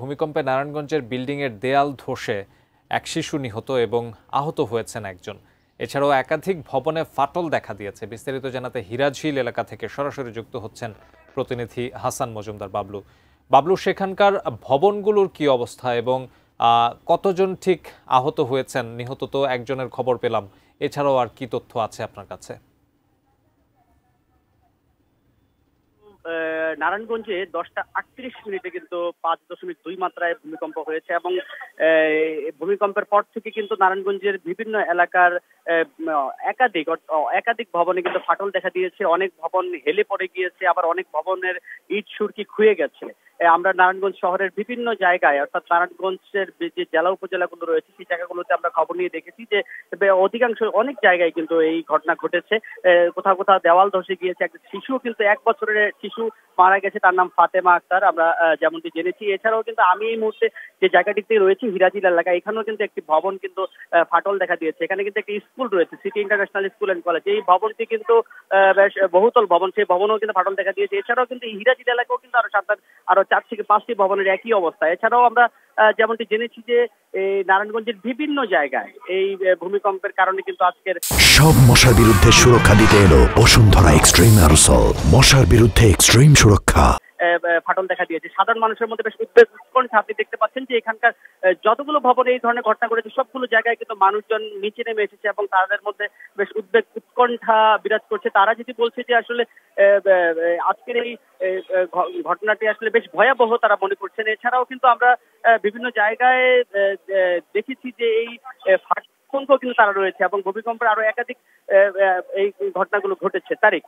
ভূমিকম্পে নারায়ণগঞ্জের বিল্ডিংয়ের দেয়াল ধসে এক শিশু নিহত এবং আহত হয়েছেন একজন। এছাড়াও একাধিক ভবনে ফাটল দেখা দিয়েছে। বিস্তারিত জানাতে হিরাঝিল এলাকা থেকে সরাসরি যুক্ত হচ্ছেন প্রতিনিধি হাসান মজুমদার বাবলু। বাবলু, সেখানকার ভবনগুলোর কি অবস্থা এবং কতজন ঠিক আহত হয়েছেন? নিহত তো একজনের খবর পেলাম, এছাড়াও আর কি তথ্য আছে আপনার কাছে? নারায়ণগঞ্জে 10:38 কিন্তু 5.2 মাত্রায় ভূমিকম্প হয়েছে এবং ভূমিকম্পের পর থেকে কিন্তু নারায়ণগঞ্জের বিভিন্ন এলাকার একাধিক ভবনে কিন্তু ফাটল দেখা দিয়েছে। অনেক ভবন হেলে পড়ে গিয়েছে, আবার অনেক ভবনের ইট সুরকি ক্ষয়ে গেছে। আমরা নারায়ণগঞ্জ শহরের বিভিন্ন জায়গায়, অর্থাৎ নারায়ণগঞ্জের যে জেলা উপজেলাগুলো রয়েছে সেই জায়গাগুলোতে আমরা খবর নিয়ে দেখেছি যে অধিকাংশ অনেক জায়গায় কিন্তু এই ঘটনা ঘটেছে। কোথাও কোথাও দেওয়াল ধসে গিয়েছে। একটা শিশু কিন্তু 1 বছরের শিশু মারা গেছে, তার নাম ফাতেমা আক্তার, আমরা যেমনটি জেনেছি। এছাড়াও কিন্তু আমি এই মুহূর্তে যে জায়গাটিতে রয়েছি হিরাজিল এলাকা, এখানেও কিন্তু একটি ভবন কিন্তু ফাটল দেখা দিয়েছে। এখানে কিন্তু একটি স্কুল রয়েছে, city international school and college. এই ভবনটি কিন্তু বেশ বহুতল ভবন, সেই ভবনেও কিন্তু ফাটল দেখা দিয়েছে। এছাড়াও কিন্তু হিরাজিল এলাকাও কিন্তু আরো 4 থেকে 5টি ভবনের একই অবস্থা। এছাড়াও আমরা যেমনটি জেনেছি যে নারায়ণগঞ্জের বিভিন্ন জায়গায় এই ভূমিকম্পের কারণে কিন্তু আজকের সব মশার বিরুদ্ধে সুরক্ষা দিতে এলো বসুন্ধরা এক্সট্রিম অ্যারোসল। মশার বিরুদ্ধে এক্সট্রিম সুরক্ষা। ফাটল দেখা দিয়েছে। সাধারণ মানুষের মধ্যে বেশ উদ্বেগ উৎকণ্ঠা। আপনি দেখতে পাচ্ছেন যে এখানকার যতগুলো ভবনে এই ধরনের ঘটনা ঘটেছে সবগুলো জায়গায় কিন্তু মানুষজন নিচে নেমে এসেছে এবং তাদের মধ্যে বেশ উদ্বেগ উৎকণ্ঠা বিরাজ করছে। তারা যদি বলছে যে আসলে আজকের এই ঘটনাটি আসলে বেশ ভয়াবহ তারা মনে করছেন। এছাড়াও কিন্তু আমরা বিভিন্ন জায়গায় দেখেছি যে এই ফাটল কিন্তু তারা রয়েছে এবং ভূমিকম্পের আরো একাধিক এই ঘটনাগুলো ঘটেছে। তারিক।